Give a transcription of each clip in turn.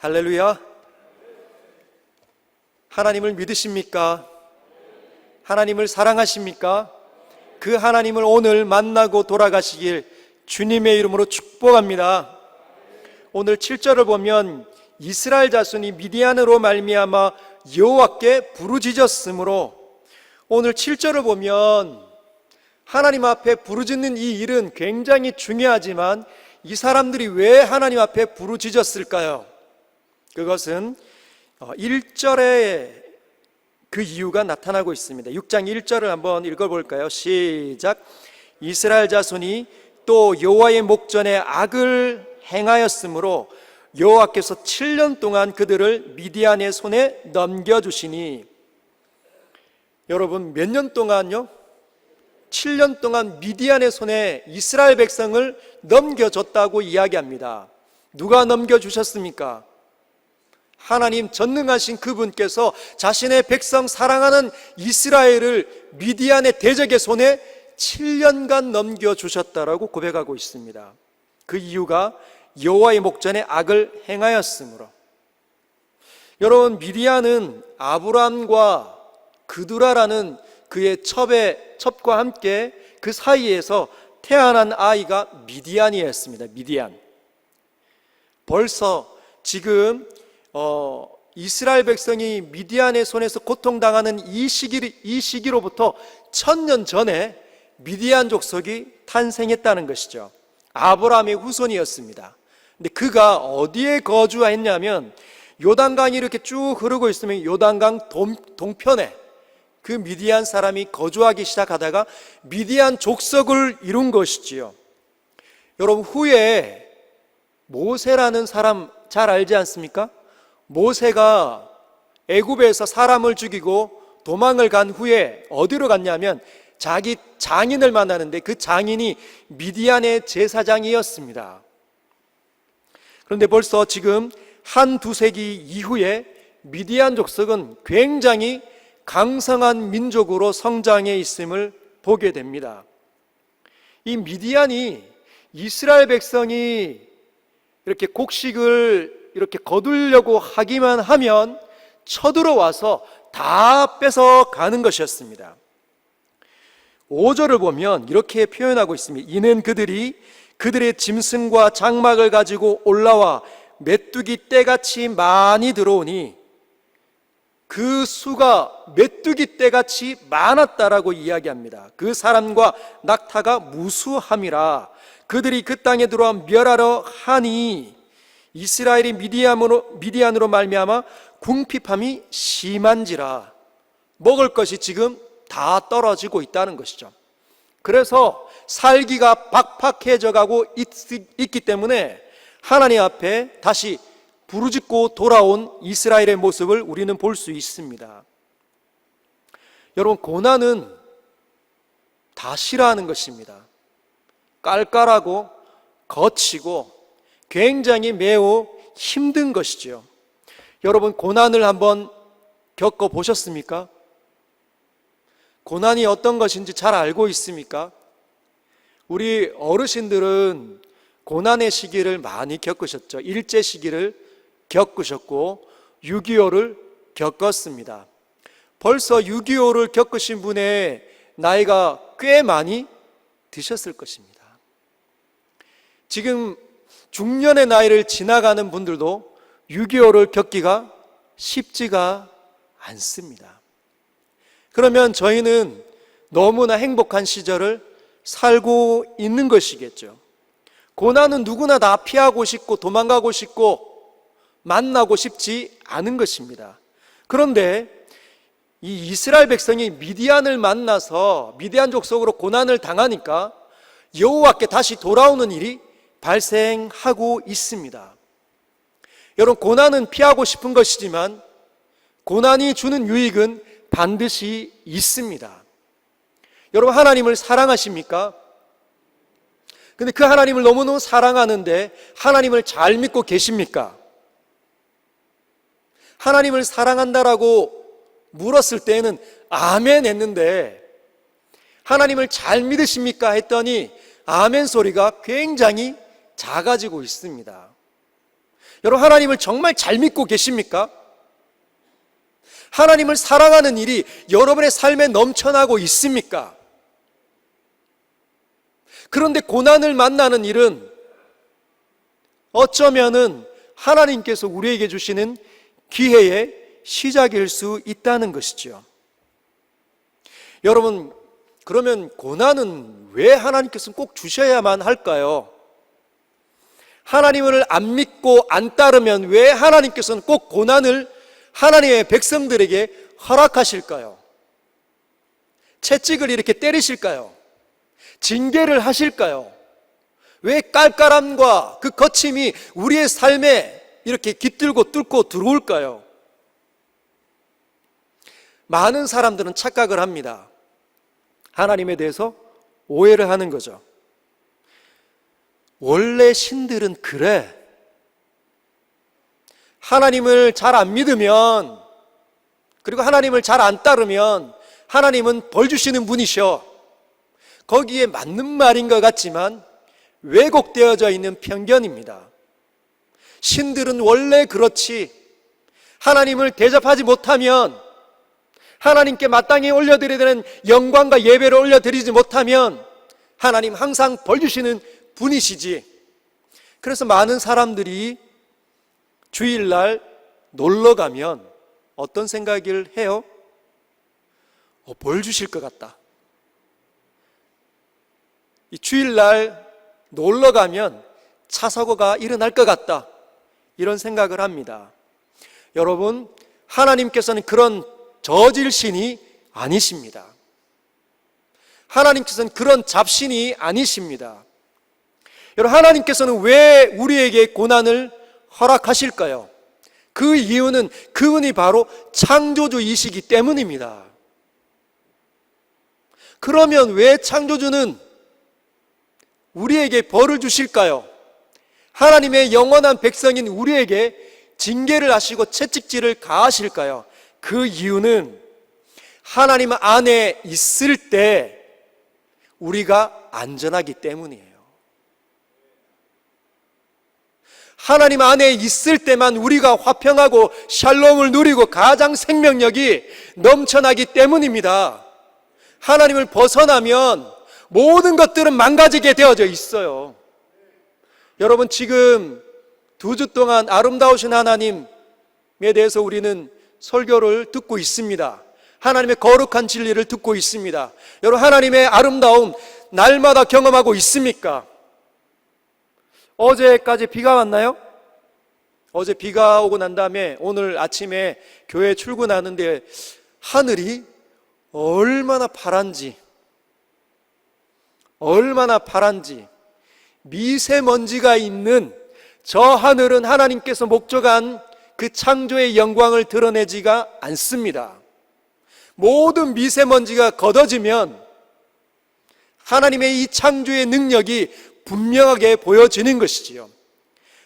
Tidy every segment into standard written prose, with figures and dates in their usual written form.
할렐루야. 하나님을 믿으십니까? 하나님을 사랑하십니까? 그 하나님을 오늘 만나고 돌아가시길 주님의 이름으로 축복합니다. 오늘 7절을 보면 이스라엘 자손이 미디안으로 말미암아 여호와께 부르짖었으므로, 오늘 7절을 보면 하나님 앞에 부르짖는 이 일은 굉장히 중요하지만 이 사람들이 왜 하나님 앞에 부르짖었을까요? 그것은 1절에 그 이유가 나타나고 있습니다. 6장 1절을 한번 읽어볼까요? 시작. 이스라엘 자손이 또 여호와의 목전에 악을 행하였으므로 여호와께서 7년 동안 그들을 미디안의 손에 넘겨주시니. 여러분, 몇 년 동안요? 7년 동안 미디안의 손에 이스라엘 백성을 넘겨줬다고 이야기합니다. 누가 넘겨주셨습니까? 하나님 전능하신 그분께서 자신의 백성 사랑하는 이스라엘을 미디안의 대적의 손에 7년간 넘겨주셨다라고 고백하고 있습니다. 그 이유가 여호와의 목전에 악을 행하였으므로. 여러분, 미디안은 아브람과 그두라라는 그의 첩과 함께 그 사이에서 태어난 아이가 미디안이었습니다. 미디안. 벌써 지금 이스라엘 백성이 미디안의 손에서 고통당하는 이 시기로부터 1000년 전에 미디안 족속이 탄생했다는 것이죠. 아브라함의 후손이었습니다. 근데 그가 어디에 거주했냐면 요단강이 이렇게 쭉 흐르고 있으면 요단강 동편에 그 미디안 사람이 거주하기 시작하다가 미디안 족속을 이룬 것이지요. 여러분, 후에 모세라는 사람 잘 알지 않습니까? 모세가 애굽에서 사람을 죽이고 도망을 간 후에 어디로 갔냐면 자기 장인을 만나는데 그 장인이 미디안의 제사장이었습니다. 그런데 벌써 지금 한 두세기 이후에 미디안 족속은 굉장히 강성한 민족으로 성장해 있음을 보게 됩니다. 이 미디안이 이스라엘 백성이 이렇게 곡식을 이렇게 거두려고 하기만 하면 쳐들어와서 다 뺏어 가는 것이었습니다. 5절을 보면 이렇게 표현하고 있습니다. 이는 그들이 그들의 짐승과 장막을 가지고 올라와 메뚜기 떼같이 많이 들어오니, 그 수가 메뚜기 떼같이 많았다라고 이야기합니다. 그 사람과 낙타가 무수함이라. 그들이 그 땅에 들어와 멸하러 하니 이스라엘이 미디안으로 말미암아 궁핍함이 심한지라. 먹을 것이 지금 다 떨어지고 있다는 것이죠. 그래서 살기가 팍팍해져 가고 있기 때문에 하나님 앞에 다시 부르짖고 돌아온 이스라엘의 모습을 우리는 볼 수 있습니다. 여러분, 고난은 다 싫어하는 것입니다. 깔깔하고 거치고 굉장히 매우 힘든 것이죠. 여러분, 고난을 한번 겪어보셨습니까? 고난이 어떤 것인지 잘 알고 있습니까? 우리 어르신들은 고난의 시기를 많이 겪으셨죠. 일제 시기를 겪으셨고 6.25를 겪었습니다. 벌써 6.25를 겪으신 분의 나이가 꽤 많이 드셨을 것입니다. 지금 중년의 나이를 지나가는 분들도 6.25를 겪기가 쉽지가 않습니다. 그러면 저희는 너무나 행복한 시절을 살고 있는 것이겠죠. 고난은 누구나 다 피하고 싶고 도망가고 싶고 만나고 싶지 않은 것입니다. 그런데 이 이스라엘 백성이 미디안을 만나서 미디안 족속으로 고난을 당하니까 여호와께 다시 돌아오는 일이 발생하고 있습니다. 여러분, 고난은 피하고 싶은 것이지만 고난이 주는 유익은 반드시 있습니다. 여러분, 하나님을 사랑하십니까? 근데 그 하나님을 너무너무 사랑하는데 하나님을 잘 믿고 계십니까? 하나님을 사랑한다라고 물었을 때에는 아멘 했는데 하나님을 잘 믿으십니까? 했더니 아멘 소리가 굉장히 작아지고 있습니다. 여러분, 하나님을 정말 잘 믿고 계십니까? 하나님을 사랑하는 일이 여러분의 삶에 넘쳐나고 있습니까? 그런데 고난을 만나는 일은 어쩌면은 하나님께서 우리에게 주시는 기회의 시작일 수 있다는 것이죠. 여러분, 그러면 고난은 왜 하나님께서는 꼭 주셔야만 할까요? 하나님을 안 믿고 안 따르면 왜 하나님께서는 꼭 고난을 하나님의 백성들에게 허락하실까요? 채찍을 이렇게 때리실까요? 징계를 하실까요? 왜 깔깔함과 그 거침이 우리의 삶에 이렇게 깃들고 뚫고 들어올까요? 많은 사람들은 착각을 합니다. 하나님에 대해서 오해를 하는 거죠. 원래 신들은 그래. 하나님을 잘 안 믿으면, 그리고 하나님을 잘 안 따르면 하나님은 벌 주시는 분이셔. 거기에 맞는 말인 것 같지만 왜곡되어져 있는 편견입니다. 신들은 원래 그렇지. 하나님을 대접하지 못하면, 하나님께 마땅히 올려드려야 되는 영광과 예배를 올려드리지 못하면 하나님 항상 벌 주시는 분이시지. 그래서 많은 사람들이 주일날 놀러 가면 어떤 생각을 해요? 벌 주실 것 같다. 이 주일날 놀러 가면 차 사고가 일어날 것 같다. 이런 생각을 합니다. 여러분, 하나님께서는 그런 저질신이 아니십니다. 하나님께서는 그런 잡신이 아니십니다. 여러분, 하나님께서는 왜 우리에게 고난을 허락하실까요? 그 이유는 그분이 바로 창조주이시기 때문입니다. 그러면 왜 창조주는 우리에게 벌을 주실까요? 하나님의 영원한 백성인 우리에게 징계를 하시고 채찍질을 가하실까요? 그 이유는 하나님 안에 있을 때 우리가 안전하기 때문이에요. 하나님 안에 있을 때만 우리가 화평하고 샬롬을 누리고 가장 생명력이 넘쳐나기 때문입니다. 하나님을 벗어나면 모든 것들은 망가지게 되어져 있어요. 여러분, 지금 2주 동안 아름다우신 하나님에 대해서 우리는 설교를 듣고 있습니다. 하나님의 거룩한 진리를 듣고 있습니다. 여러분, 하나님의 아름다움 날마다 경험하고 있습니까? 어제까지 비가 왔나요? 어제 비가 오고 난 다음에 오늘 아침에 교회 출근하는데 하늘이 얼마나 파란지 미세먼지가 있는 저 하늘은 하나님께서 목적한 그 창조의 영광을 드러내지가 않습니다. 모든 미세먼지가 걷어지면 하나님의 이 창조의 능력이 분명하게 보여지는 것이지요.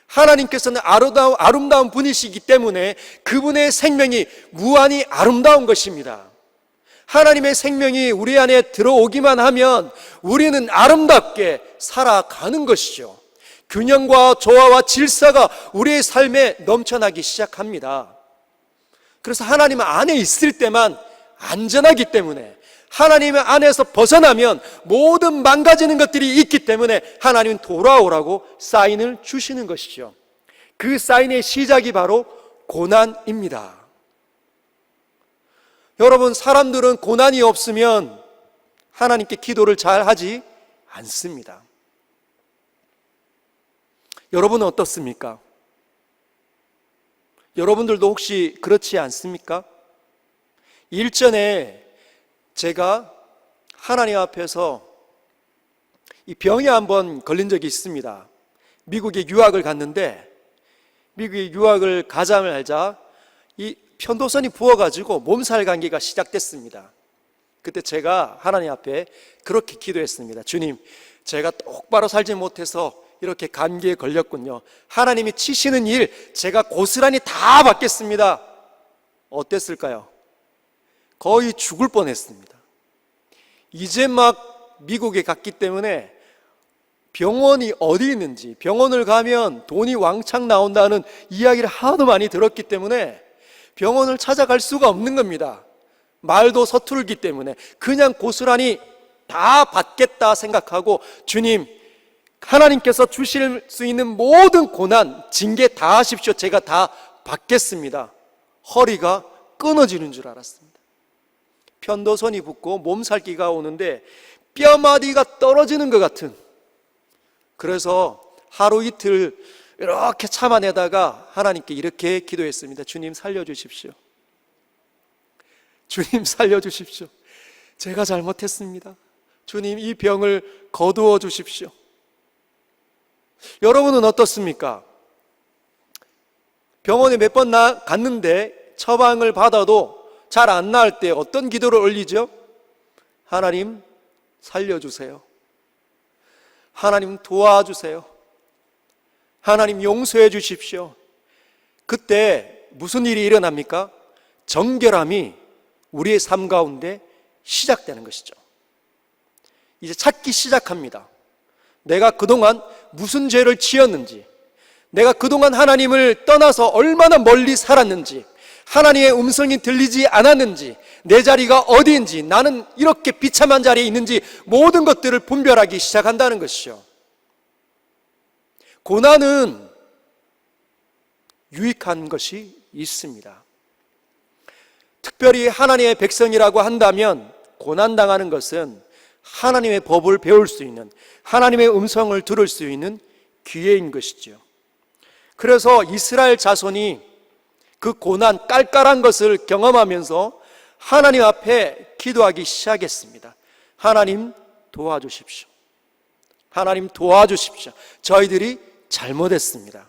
하나님께서는 아름다운 분이시기 때문에 그분의 생명이 무한히 아름다운 것입니다. 하나님의 생명이 우리 안에 들어오기만 하면 우리는 아름답게 살아가는 것이죠. 균형과 조화와 질서가 우리의 삶에 넘쳐나기 시작합니다. 그래서 하나님 안에 있을 때만 안전하기 때문에, 하나님 안에서 벗어나면 모든 망가지는 것들이 있기 때문에 하나님은 돌아오라고 사인을 주시는 것이죠. 그 사인의 시작이 바로 고난입니다. 여러분, 사람들은 고난이 없으면 하나님께 기도를 잘 하지 않습니다. 여러분은 어떻습니까? 여러분들도 혹시 그렇지 않습니까? 일전에 제가 하나님 앞에서 이 병에 한번 걸린 적이 있습니다. 미국에 유학을 갔는데, 미국에 유학을 가자마자 이 편도선이 부어가지고 몸살 감기가 시작됐습니다. 그때 제가 하나님 앞에 그렇게 기도했습니다. 주님, 제가 똑바로 살지 못해서 이렇게 감기에 걸렸군요. 하나님이 치시는 일 제가 고스란히 다 받겠습니다. 어땠을까요? 거의 죽을 뻔했습니다. 이제 막 미국에 갔기 때문에 병원이 어디 있는지, 병원을 가면 돈이 왕창 나온다는 이야기를 하도 많이 들었기 때문에 병원을 찾아갈 수가 없는 겁니다. 말도 서투르기 때문에 그냥 고스란히 다 받겠다 생각하고, 주님, 하나님께서 주실 수 있는 모든 고난, 징계 다 하십시오. 제가 다 받겠습니다. 허리가 끊어지는 줄 알았습니다. 편도선이 붓고 몸살기가 오는데 뼈마디가 떨어지는 것 같은, 그래서 하루 이틀 이렇게 참아내다가 하나님께 이렇게 기도했습니다. 주님 살려주십시오. 주님 살려주십시오. 제가 잘못했습니다. 주님 이 병을 거두어 주십시오. 여러분은 어떻습니까? 병원에 몇 번 갔는데 처방을 받아도 잘 안 나을 때 어떤 기도를 올리죠? 하나님 살려주세요. 하나님 도와주세요. 하나님 용서해 주십시오. 그때 무슨 일이 일어납니까? 정결함이 우리의 삶 가운데 시작되는 것이죠. 이제 찾기 시작합니다. 내가 그동안 무슨 죄를 지었는지, 내가 그동안 하나님을 떠나서 얼마나 멀리 살았는지, 하나님의 음성이 들리지 않았는지, 내 자리가 어디인지, 나는 이렇게 비참한 자리에 있는지, 모든 것들을 분별하기 시작한다는 것이죠. 고난은 유익한 것이 있습니다. 특별히 하나님의 백성이라고 한다면 고난당하는 것은 하나님의 법을 배울 수 있는, 하나님의 음성을 들을 수 있는 기회인 것이죠. 그래서 이스라엘 자손이 그 고난, 깔깔한 것을 경험하면서 하나님 앞에 기도하기 시작했습니다. 하나님 도와주십시오. 하나님 도와주십시오. 저희들이 잘못했습니다.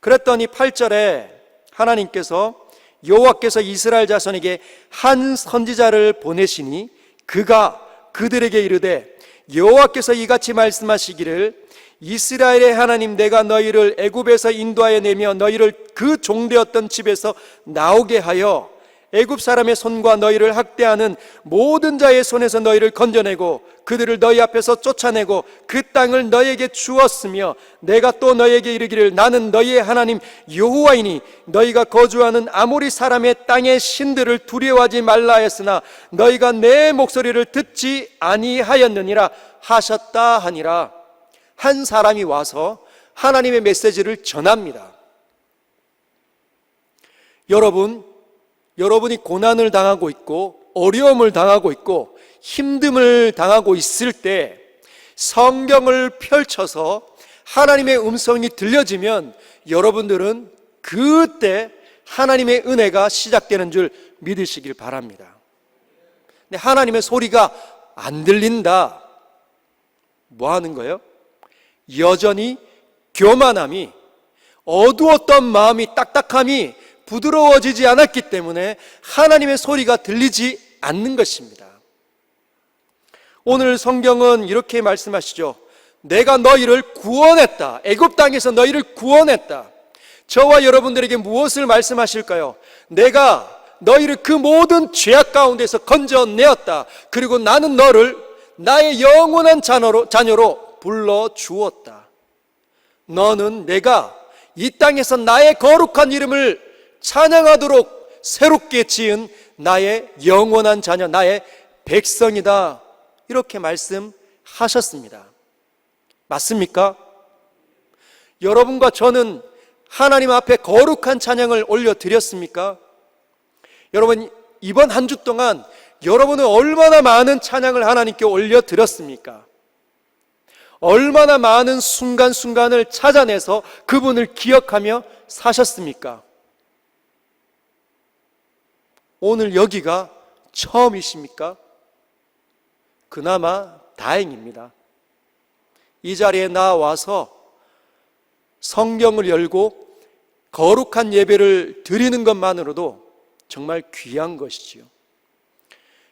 그랬더니 8절에 하나님께서, 여호와께서 이스라엘 자손에게 한 선지자를 보내시니 그가 그들에게 이르되, 여호와께서 이같이 말씀하시기를, 이스라엘의 하나님 내가 너희를 애굽에서 인도하여 내며 너희를 그 종되었던 집에서 나오게 하여 애굽 사람의 손과 너희를 학대하는 모든 자의 손에서 너희를 건져내고 그들을 너희 앞에서 쫓아내고 그 땅을 너희에게 주었으며, 내가 또 너희에게 이르기를 나는 너희의 하나님 여호와이니 너희가 거주하는 아모리 사람의 땅의 신들을 두려워하지 말라 했으나 너희가 내 목소리를 듣지 아니하였느니라 하셨다 하니라. 한 사람이 와서 하나님의 메시지를 전합니다. 여러분이 고난을 당하고 있고 어려움을 당하고 있고 힘듦을 당하고 있을 때 성경을 펼쳐서 하나님의 음성이 들려지면 여러분들은 그때 하나님의 은혜가 시작되는 줄 믿으시길 바랍니다. 근데 하나님의 소리가 안 들린다. 뭐 하는 거예요? 여전히 교만함이, 어두웠던 마음이, 딱딱함이 부드러워지지 않았기 때문에 하나님의 소리가 들리지 않는 것입니다. 오늘 성경은 이렇게 말씀하시죠. 내가 너희를 구원했다. 애굽 땅에서 너희를 구원했다. 저와 여러분들에게 무엇을 말씀하실까요? 내가 너희를 그 모든 죄악 가운데서 건져내었다. 그리고 나는 너를 나의 영원한 자녀로 불러주었다. 너는 내가 이 땅에서 나의 거룩한 이름을 찬양하도록 새롭게 지은 나의 영원한 자녀, 나의 백성이다. 이렇게 말씀하셨습니다. 맞습니까? 여러분과 저는 하나님 앞에 거룩한 찬양을 올려드렸습니까? 여러분, 이번 한 주 동안 여러분은 얼마나 많은 찬양을 하나님께 올려드렸습니까? 얼마나 많은 순간순간을 찾아내서 그분을 기억하며 사셨습니까? 오늘 여기가 처음이십니까? 그나마 다행입니다. 이 자리에 나와서 성경을 열고 거룩한 예배를 드리는 것만으로도 정말 귀한 것이지요.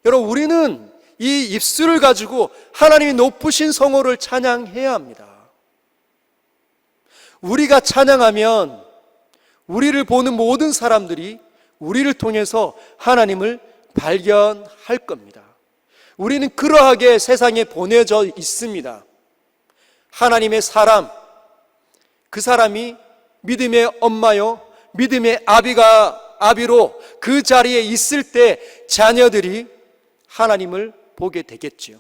여러분, 우리는 이 입술을 가지고 하나님이 높으신 성호를 찬양해야 합니다. 우리가 찬양하면 우리를 보는 모든 사람들이 우리를 통해서 하나님을 발견할 겁니다. 우리는 그러하게 세상에 보내져 있습니다. 하나님의 사람, 그 사람이 믿음의 엄마요, 믿음의 아비로 그 자리에 있을 때 자녀들이 하나님을 보게 되겠지요.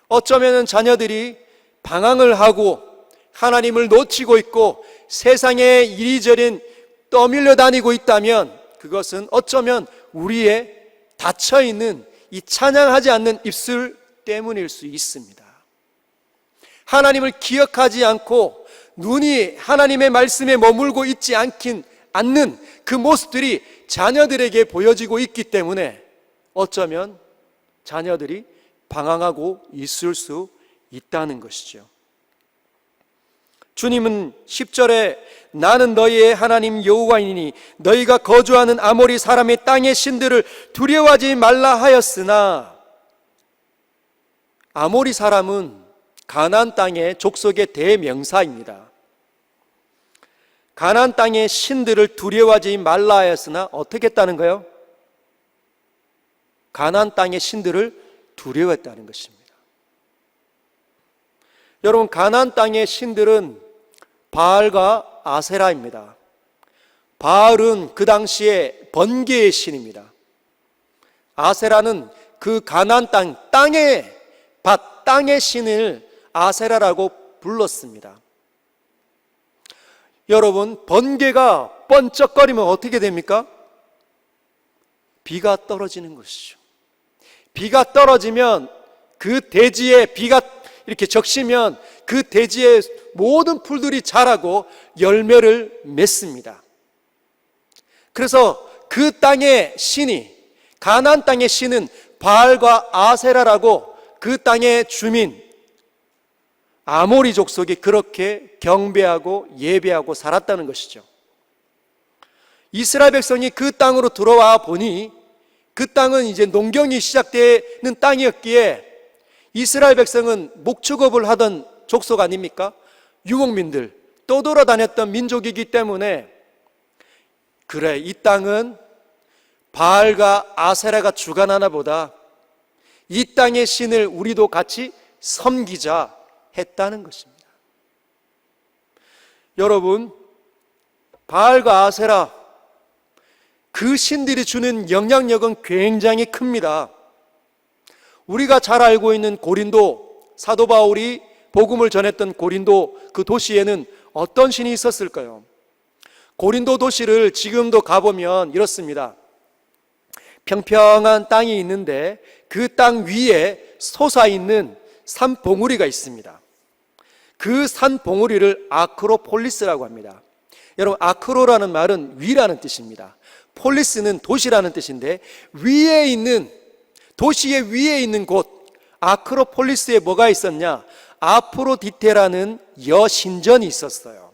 어쩌면 자녀들이 방황을 하고 하나님을 놓치고 있고 세상에 이리저리 떠밀려 다니고 있다면 그것은 어쩌면 우리의 닫혀있는 이 찬양하지 않는 입술 때문일 수 있습니다. 하나님을 기억하지 않고 눈이 하나님의 말씀에 머물고 있지 않는 그 모습들이 자녀들에게 보여지고 있기 때문에 어쩌면 자녀들이 방황하고 있을 수 있다는 것이죠. 주님은 10절에 나는 너희의 하나님 여호와이니 너희가 거주하는 아모리 사람의 땅의 신들을 두려워하지 말라 하였으나, 아모리 사람은 가나안 땅의 족속의 대명사입니다. 가나안 땅의 신들을 두려워하지 말라 하였으나 어떻게 했다는 거예요? 가나안 땅의 신들을 두려워했다는 것입니다. 여러분, 가나안 땅의 신들은 바알과 아세라입니다. 바알은 그 당시에 번개의 신입니다. 아세라는 그 가나안 땅의 밭, 땅의 신을 아세라라고 불렀습니다. 여러분, 번개가 번쩍거리면 어떻게 됩니까? 비가 떨어지는 것이죠. 비가 떨어지면 그 대지에 비가 이렇게 적시면 그 대지의 모든 풀들이 자라고 열매를 맺습니다. 그래서 그 땅의 신이, 가나안 땅의 신은 바알과 아세라라고 그 땅의 주민 아모리 족속이 그렇게 경배하고 예배하고 살았다는 것이죠. 이스라엘 백성이 그 땅으로 들어와 보니 그 땅은 이제 농경이 시작되는 땅이었기에 이스라엘 백성은 목축업을 하던 족속 아닙니까? 유목민들, 떠돌아다녔던 민족이기 때문에 그래, 이 땅은 바알과 아세라가 주관하나 보다, 이 땅의 신을 우리도 같이 섬기자 했다는 것입니다. 여러분, 바알과 아세라, 그 신들이 주는 영향력은 굉장히 큽니다. 우리가 잘 알고 있는 고린도, 사도 바울이 복음을 전했던 고린도 그 도시에는 어떤 신이 있었을까요? 고린도 도시를 지금도 가보면 이렇습니다. 평평한 땅이 있는데 그 땅 위에 솟아있는 산봉우리가 있습니다. 그 산봉우리를 아크로폴리스라고 합니다. 여러분, 아크로라는 말은 위라는 뜻입니다. 폴리스는 도시라는 뜻인데 위에 있는, 도시의 위에 있는 곳 아크로폴리스에 뭐가 있었냐? 아프로디테라는 여신전이 있었어요.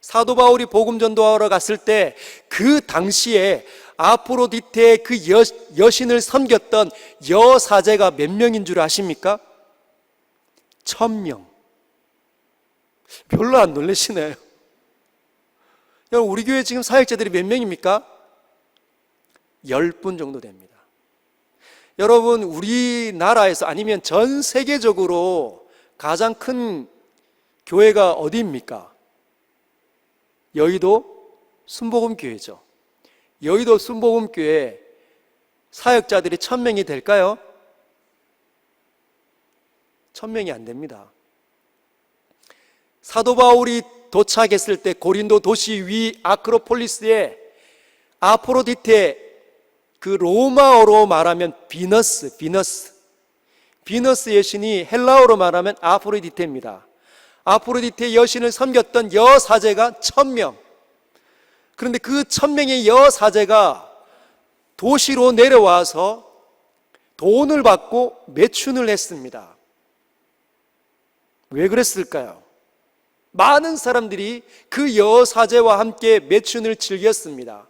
사도 바울이 복음 전도하러 갔을 때 그 당시에 아프로디테의 그 여신을 섬겼던 여사제가 몇 명인 줄 아십니까? 1000명. 별로 안 놀라시네요. 여러분, 우리 교회 지금 사역자들이 몇 명입니까? 10분 정도 됩니다. 여러분, 우리나라에서 아니면 전 세계적으로 가장 큰 교회가 어디입니까? 여의도 순복음교회죠. 여의도 순복음교회 사역자들이 1000명이 될까요? 1000명이 안 됩니다. 사도 바울이 도착했을 때 고린도 도시 위 아크로폴리스에 아프로디테, 그 로마어로 말하면 비너스 여신이 헬라어로 말하면 아프로디테입니다. 아프로디테 여신을 섬겼던 여사제가 1000명. 그런데 그 1000명의 여사제가 도시로 내려와서 돈을 받고 매춘을 했습니다. 왜 그랬을까요? 많은 사람들이 그 여사제와 함께 매춘을 즐겼습니다.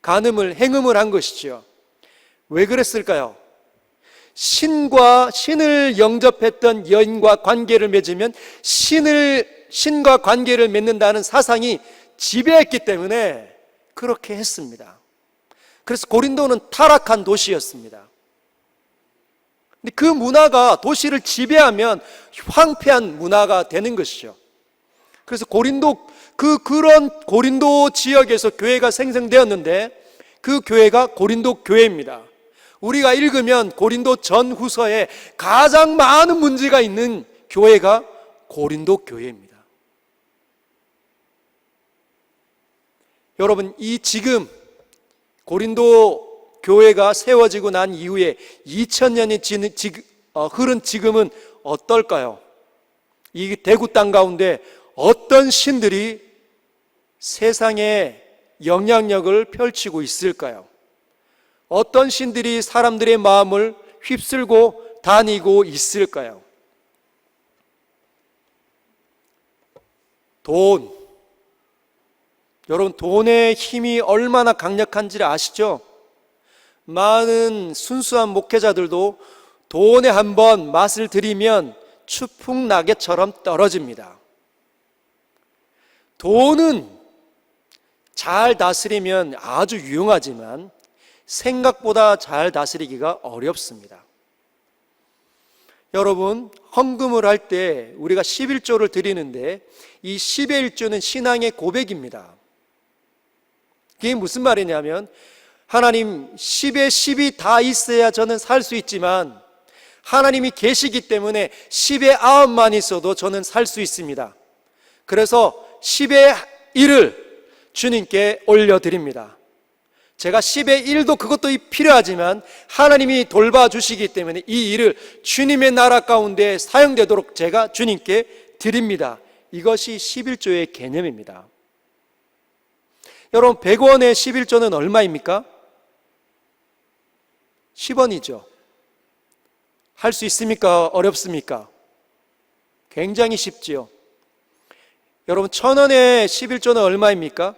행음을 한 것이죠. 왜 그랬을까요? 신을 영접했던 여인과 관계를 맺으면 신과 관계를 맺는다는 사상이 지배했기 때문에 그렇게 했습니다. 그래서 고린도는 타락한 도시였습니다. 근데 그 문화가 도시를 지배하면 황폐한 문화가 되는 것이죠. 그래서 그런 고린도 지역에서 교회가 생성되었는데 그 교회가 고린도 교회입니다. 우리가 읽으면 고린도 전후서에 가장 많은 문제가 있는 교회가 고린도 교회입니다. 여러분, 지금 고린도 교회가 세워지고 난 이후에 2000년이 흐른 지금은 어떨까요? 이 대구 땅 가운데 어떤 신들이 세상에 영향력을 펼치고 있을까요? 어떤 신들이 사람들의 마음을 휩쓸고 다니고 있을까요? 여러분, 돈의 힘이 얼마나 강력한지를 아시죠? 많은 순수한 목회자들도 돈에 한번 맛을 들이면 추풍낙엽처럼 떨어집니다. 돈은 잘 다스리면 아주 유용하지만 생각보다 잘 다스리기가 어렵습니다. 여러분, 헌금을 할 때 우리가 11조를 드리는데 이 10의 1조는 신앙의 고백입니다. 그게 무슨 말이냐면, 하나님, 10의 10이 다 있어야 저는 살 수 있지만 하나님이 계시기 때문에 10의 9만 있어도 저는 살 수 있습니다. 그래서 10의 1을 주님께 올려드립니다. 제가 10의 1도 그것도 필요하지만 하나님이 돌봐주시기 때문에 이 일을 주님의 나라 가운데 사용되도록 제가 주님께 드립니다. 이것이 11조의 개념입니다. 여러분, 100원의 11조는 얼마입니까? 10원이죠. 할 수 있습니까? 어렵습니까? 굉장히 쉽지요. 여러분, 1000원의 11조는 얼마입니까?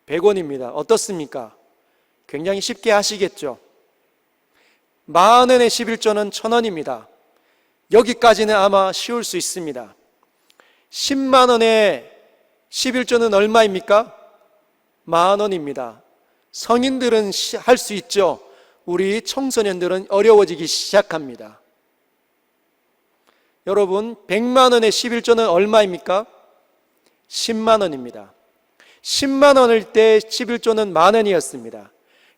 100원입니다. 어떻습니까? 굉장히 쉽게 하시겠죠. 10,000원의 11조는 1000원입니다. 여기까지는 아마 쉬울 수 있습니다. 10만 원의 11조는 얼마입니까? 10,000원입니다. 성인들은 할 수 있죠. 우리 청소년들은 어려워지기 시작합니다. 여러분, 100만 원의 11조는 얼마입니까? 10만 원입니다. 10만 원일 때 11조는 10,000원이었습니다.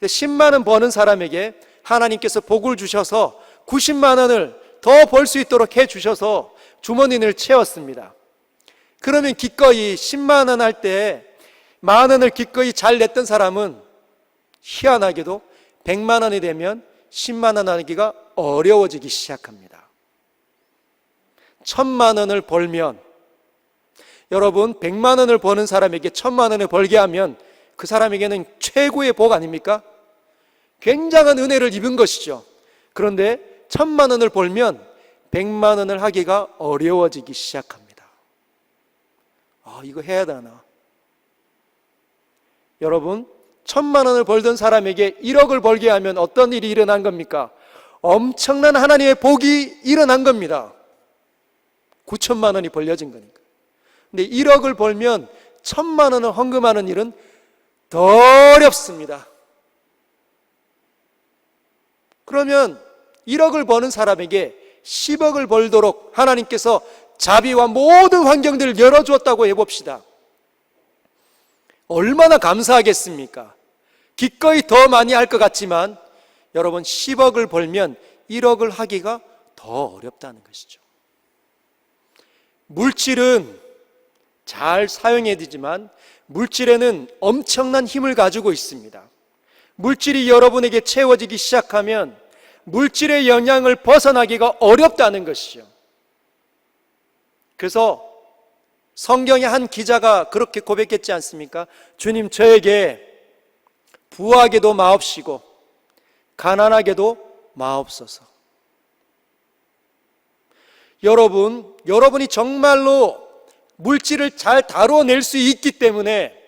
10만 원 버는 사람에게 하나님께서 복을 주셔서 90만 원을 더 벌 수 있도록 해 주셔서 주머니를 채웠습니다. 그러면 기꺼이 10만 원 할 때 10,000원을 기꺼이 잘 냈던 사람은 희한하게도 100만 원이 되면 10만 원 하기가 어려워지기 시작합니다. 1,000만 원을 벌면, 여러분, 100만 원을 버는 사람에게 1,000만 원을 벌게 하면 그 사람에게는 최고의 복 아닙니까? 굉장한 은혜를 입은 것이죠. 그런데 1,000만 원을 벌면 100만 원을 하기가 어려워지기 시작합니다. 이거 해야 되나? 여러분, 1,000만 원을 벌던 사람에게 1억을 벌게 하면 어떤 일이 일어난 겁니까? 엄청난 하나님의 복이 일어난 겁니다. 9천만 원이 벌려진 거니까. 근데 1억을 벌면 1,000만 원을 헌금하는 일은 더 어렵습니다. 그러면 1억을 버는 사람에게 10억을 벌도록 하나님께서 자비와 모든 환경들을 열어주었다고 해봅시다. 얼마나 감사하겠습니까? 기꺼이 더 많이 할 것 같지만 여러분, 10억을 벌면 1억을 하기가 더 어렵다는 것이죠. 물질은 잘 사용해야 되지만 물질에는 엄청난 힘을 가지고 있습니다. 물질이 여러분에게 채워지기 시작하면 물질의 영향을 벗어나기가 어렵다는 것이죠. 그래서 성경의 한 기자가 그렇게 고백했지 않습니까? 주님, 저에게 부하게도 마옵시고 가난하게도 마옵소서. 여러분이 정말로 물질을 잘 다뤄낼 수 있기 때문에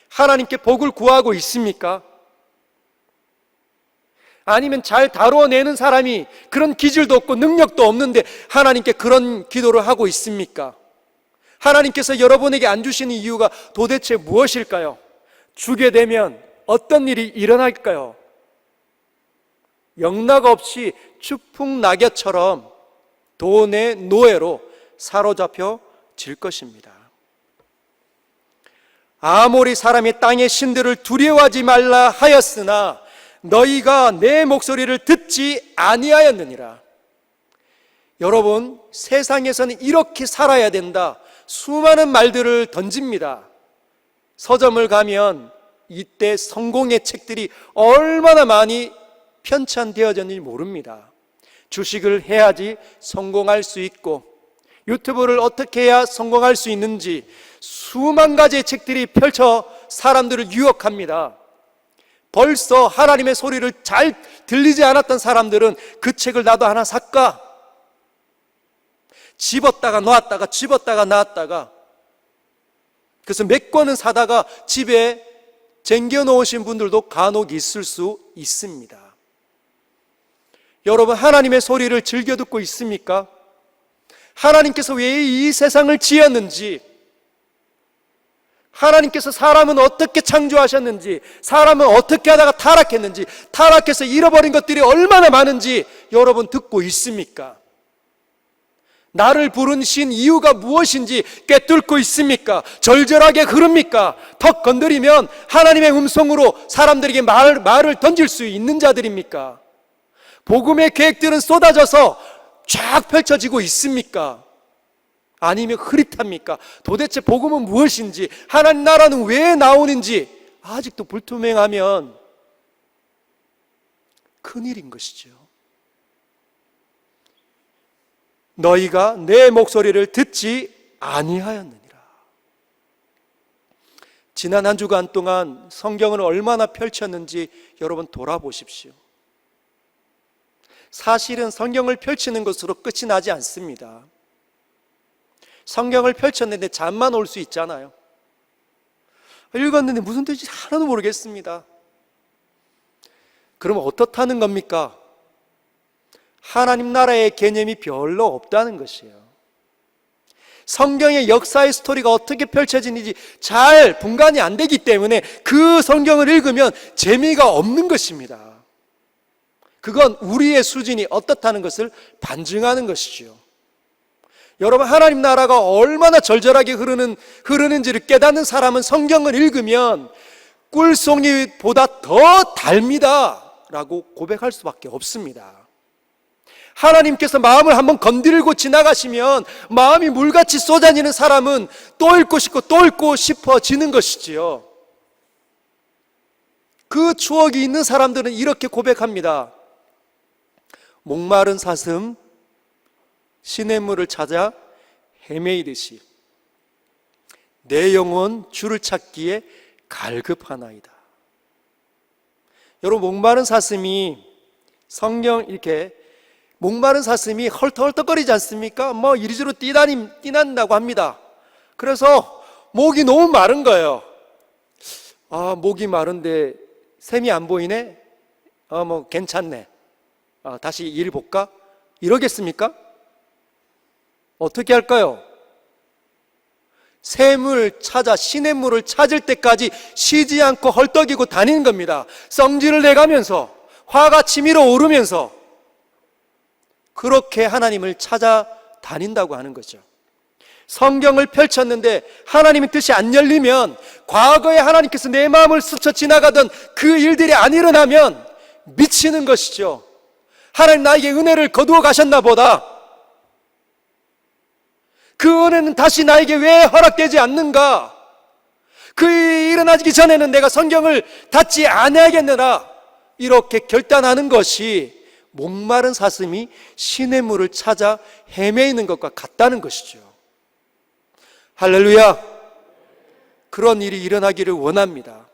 하나님께 복을 구하고 있습니까? 아니면 잘 다뤄내는 사람이 그런 기질도 없고 능력도 없는데 하나님께 그런 기도를 하고 있습니까? 하나님께서 여러분에게 안 주시는 이유가 도대체 무엇일까요? 주게 되면 어떤 일이 일어날까요? 영락 없이 추풍낙엽처럼 돈의 노예로 사로잡혀질 것입니다. 아모리 사람이 땅의 신들을 두려워하지 말라 하였으나 너희가 내 목소리를 듣지 아니하였느니라. 여러분, 세상에서는 이렇게 살아야 된다, 수많은 말들을 던집니다. 서점을 가면 이때 성공의 책들이 얼마나 많이 편찬되어졌는지 모릅니다. 주식을 해야지 성공할 수 있고, 유튜브를 어떻게 해야 성공할 수 있는지 수만 가지의 책들이 펼쳐 사람들을 유혹합니다. 벌써 하나님의 소리를 잘 들리지 않았던 사람들은 그 책을 나도 하나 살까? 집었다가 놨다가 집었다가 놨다가, 그래서 몇 권은 사다가 집에 쟁겨놓으신 분들도 간혹 있을 수 있습니다. 여러분, 하나님의 소리를 즐겨 듣고 있습니까? 하나님께서 왜 이 세상을 지었는지, 하나님께서 사람은 어떻게 창조하셨는지, 사람은 어떻게 하다가 타락했는지, 타락해서 잃어버린 것들이 얼마나 많은지 여러분 듣고 있습니까? 나를 부르신 이유가 무엇인지 꿰뚫고 있습니까? 절절하게 흐릅니까? 턱 건드리면 하나님의 음성으로 사람들에게 말을 던질 수 있는 자들입니까? 복음의 계획들은 쏟아져서 쫙 펼쳐지고 있습니까? 아니면 흐릿합니까? 도대체 복음은 무엇인지, 하나님 나라는 왜 나오는지 아직도 불투명하면 큰일인 것이죠. 너희가 내 목소리를 듣지 아니하였느니라. 지난 한 주간 동안 성경을 얼마나 펼쳤는지 여러분 돌아보십시오. 사실은 성경을 펼치는 것으로 끝이 나지 않습니다. 성경을 펼쳤는데 잠만 올 수 있잖아요. 읽었는데 무슨 뜻인지 하나도 모르겠습니다. 그러면 어떻다는 겁니까? 하나님 나라의 개념이 별로 없다는 것이에요. 성경의 역사의 스토리가 어떻게 펼쳐지는지 잘 분간이 안 되기 때문에 그 성경을 읽으면 재미가 없는 것입니다. 그건 우리의 수준이 어떻다는 것을 반증하는 것이죠. 여러분, 하나님 나라가 얼마나 절절하게 흐르는지를 깨닫는 사람은 성경을 읽으면 꿀송이보다 더 달미다 라고 고백할 수밖에 없습니다. 하나님께서 마음을 한번 건드리고 지나가시면 마음이 물같이 쏟아지는 사람은 또 읽고 싶고 또 읽고 싶어지는 것이지요. 그 추억이 있는 사람들은 이렇게 고백합니다. 목마른 사슴 시냇물을 찾아 헤매이듯이 내 영혼 주를 찾기에 갈급하나이다. 여러분, 목마른 사슴이 성경 이렇게 목마른 사슴이 헐떡헐떡거리지 않습니까? 뭐 이리저리 뛰난다고 합니다. 그래서 목이 너무 마른 거예요. 아, 목이 마른데 샘이 안 보이네? 뭐 괜찮네. 다시 일 볼까? 이러겠습니까? 어떻게 할까요? 샘을 찾아 시냇물을 찾을 때까지 쉬지 않고 헐떡이고 다니는 겁니다. 성질을 내가면서, 화가 치밀어 오르면서 그렇게 하나님을 찾아다닌다고 하는 거죠. 성경을 펼쳤는데 하나님의 뜻이 안 열리면, 과거에 하나님께서 내 마음을 스쳐 지나가던 그 일들이 안 일어나면 미치는 것이죠. 하나님 나에게 은혜를 거두어 가셨나 보다. 그 은혜는 다시 나에게 왜 허락되지 않는가? 그 일이 일어나기 전에는 내가 성경을 닫지 않아야겠느라, 이렇게 결단하는 것이 목마른 사슴이 시냇물을 찾아 헤매이는 것과 같다는 것이죠. 할렐루야. 그런 일이 일어나기를 원합니다.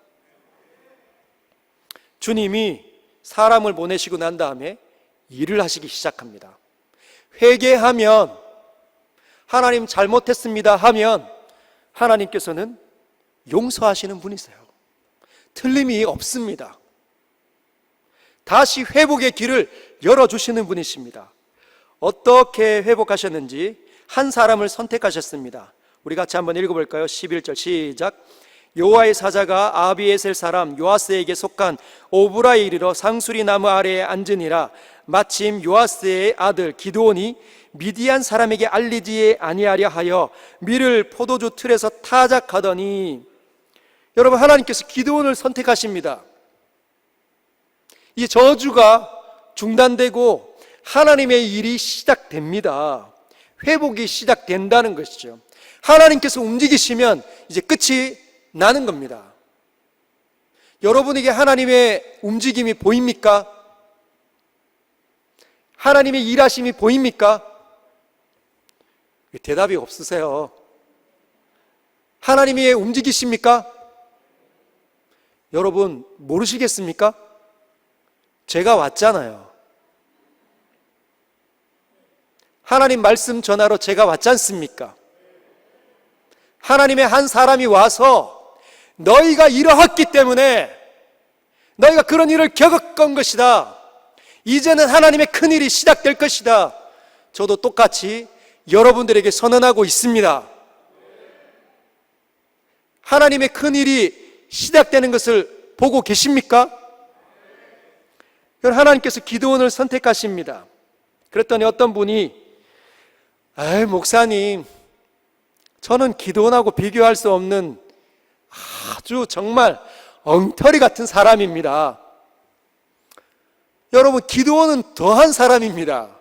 주님이 사람을 보내시고 난 다음에 일을 하시기 시작합니다. 회개하면, 하나님 잘못했습니다 하면 하나님께서는 용서하시는 분이세요. 틀림이 없습니다. 다시 회복의 길을 열어주시는 분이십니다. 어떻게 회복하셨는지 한 사람을 선택하셨습니다. 우리 같이 한번 읽어볼까요? 11절 시작. 여호와의 사자가 아비에셀 사람 요아스에게 속한 오브라에 이르러 상수리 나무 아래에 앉으니라. 마침 요아스의 아들 기드온이 미디안 사람에게 알리지 아니하려 하여 밀을 포도주 틀에서 타작하더니, 여러분, 하나님께서 기드온을 선택하십니다. 이 저주가 중단되고 하나님의 일이 시작됩니다. 회복이 시작된다는 것이죠. 하나님께서 움직이시면 이제 끝이 나는 겁니다. 여러분에게 하나님의 움직임이 보입니까? 하나님의 일하심이 보입니까? 대답이 없으세요. 하나님이 움직이십니까? 여러분 모르시겠습니까? 제가 왔잖아요. 하나님 말씀 전하러 제가 왔지 않습니까? 하나님의 한 사람이 와서 너희가 이러했기 때문에 너희가 그런 일을 겪은 것이다. 이제는 하나님의 큰 일이 시작될 것이다. 저도 똑같이 여러분들에게 선언하고 있습니다. 하나님의 큰 일이 시작되는 것을 보고 계십니까? 하나님께서 기드온을 선택하십니다. 그랬더니 어떤 분이, 목사님, 저는 기드온하고 비교할 수 없는 아주 정말 엉터리 같은 사람입니다. 여러분, 기드온은 더한 사람입니다.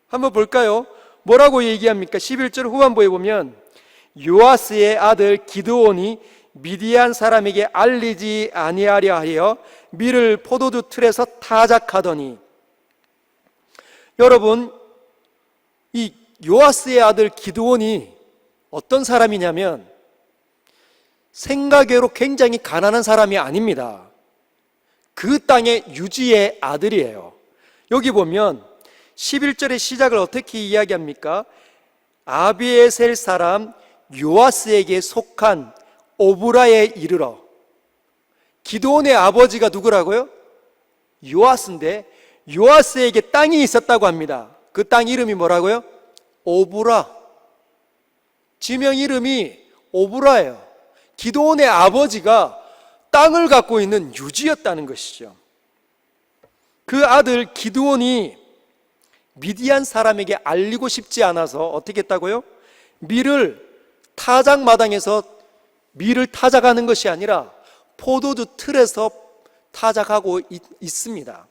한번 볼까요? 뭐라고 얘기합니까? 11절 후반부에 보면 요아스의 아들 기드온이 미디안 사람에게 알리지 아니하려 하여 밀을 포도주 틀에서 타작하더니, 여러분, 이 요아스의 아들 기드온이 어떤 사람이냐면 생각외로 굉장히 가난한 사람이 아닙니다. 그 땅의 유지의 아들이에요. 여기 보면 11절의 시작을 어떻게 이야기합니까? 아비에셀 사람 요아스에게 속한 오브라에 이르러. 기드온의 아버지가 누구라고요? 요아스인데 요아스에게 땅이 있었다고 합니다. 그 땅 이름이 뭐라고요? 오브라. 지명 이름이 오브라예요. 기드온의 아버지가 땅을 갖고 있는 유지였다는 것이죠. 그 아들 기드온이 미디안 사람에게 알리고 싶지 않아서 어떻게 했다고요? 밀을 타작마당에서 밀을 타작하는 것이 아니라 포도주 틀에서 타작하고 있습니다.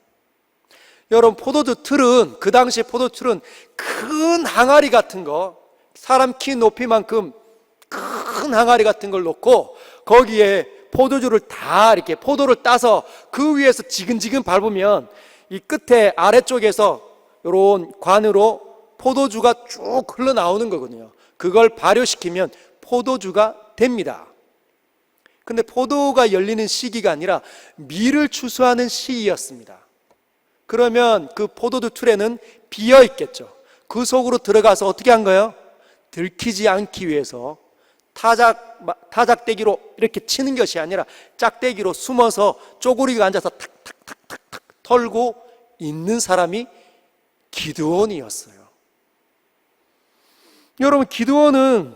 여러분, 포도주 틀은, 그 당시에 포도주 틀은 큰 항아리 같은 거, 사람 키 높이만큼 큰 항아리 같은 걸 놓고 거기에 포도주를 다 이렇게 포도를 따서 그 위에서 지근지근 밟으면 이 끝에 아래쪽에서 이런 관으로 포도주가 쭉 흘러나오는 거거든요. 그걸 발효시키면 포도주가 됩니다. 근데 포도가 열리는 시기가 아니라 밀을 추수하는 시기였습니다. 그러면 그 포도주 틀에는 비어 있겠죠. 그 속으로 들어가서 어떻게 한 거예요? 들키지 않기 위해서 타작대기로 이렇게 치는 것이 아니라 짝대기로 숨어서 쪼그리고 앉아서 탁탁탁탁탁 털고 있는 사람이 기드온이었어요. 여러분, 기드온은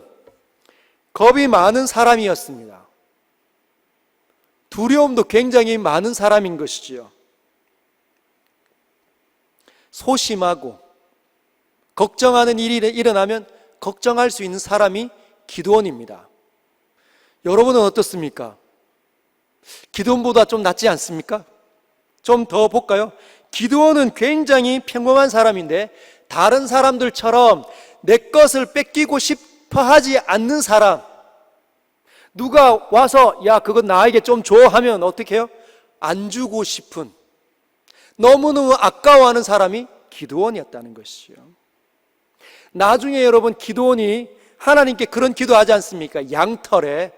겁이 많은 사람이었습니다. 두려움도 굉장히 많은 사람인 것이지요. 소심하고 걱정하는 일이 일어나면 걱정할 수 있는 사람이 기드온입니다. 여러분은 어떻습니까? 기드온보다 좀 낫지 않습니까? 좀 더 볼까요? 기드온은 굉장히 평범한 사람인데 다른 사람들처럼 내 것을 뺏기고 싶어 하지 않는 사람, 누가 와서 야 그거 나에게 좀 줘 하면 어떻게 해요? 안 주고 싶은, 너무너무 아까워하는 사람이 기드온이었다는 것이죠. 나중에 여러분, 기드온이 하나님께 그런 기도하지 않습니까? 양털에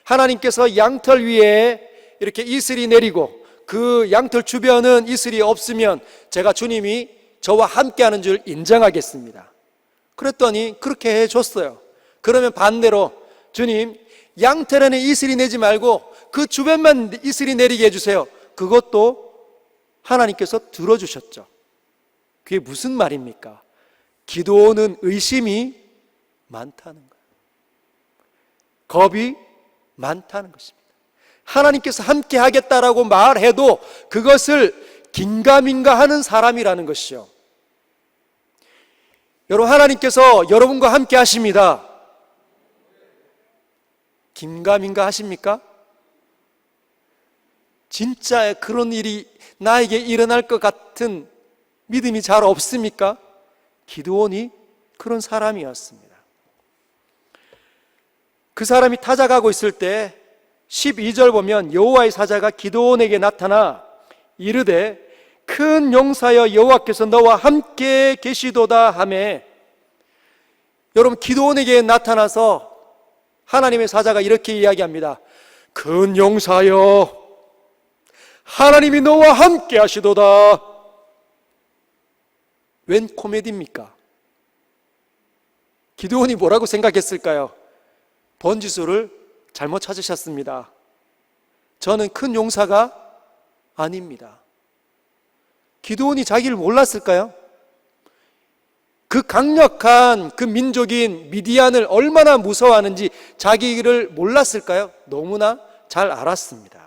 하나님께서 양털 위에 이렇게 이슬이 내리고 그 양털 주변은 이슬이 없으면 제가 주님이 저와 함께하는 줄 인정하겠습니다. 그랬더니 그렇게 해줬어요. 그러면 반대로 주님, 양털에는 이슬이 내지 말고 그 주변만 이슬이 내리게 해주세요. 그것도 하나님께서 들어주셨죠. 그게 무슨 말입니까? 기드온은 의심이 많다는 거예요. 겁이 많다는 것입니다. 하나님께서 함께 하겠다라고 말해도 그것을 긴가민가 하는 사람이라는 것이요. 여러분, 하나님께서 여러분과 함께 하십니다. 긴가민가 하십니까? 진짜 그런 일이 나에게 일어날 것 같은 믿음이 잘 없습니까? 기드온이 그런 사람이었습니다. 그 사람이 타작하고 있을 때 12절 보면 여호와의 사자가 기드온에게 나타나 이르되 큰 용사여 여호와께서 너와 함께 계시도다 하매, 여러분, 기드온에게 나타나서 하나님의 사자가 이렇게 이야기합니다. 큰 용사여 하나님이 너와 함께 하시도다. 웬 코미디입니까? 기드온이 뭐라고 생각했을까요? 번지수를 잘못 찾으셨습니다. 저는 큰 용사가 아닙니다. 기드온이 자기를 몰랐을까요? 그 강력한 그 민족인 미디안을 얼마나 무서워하는지 자기를 몰랐을까요? 너무나 잘 알았습니다.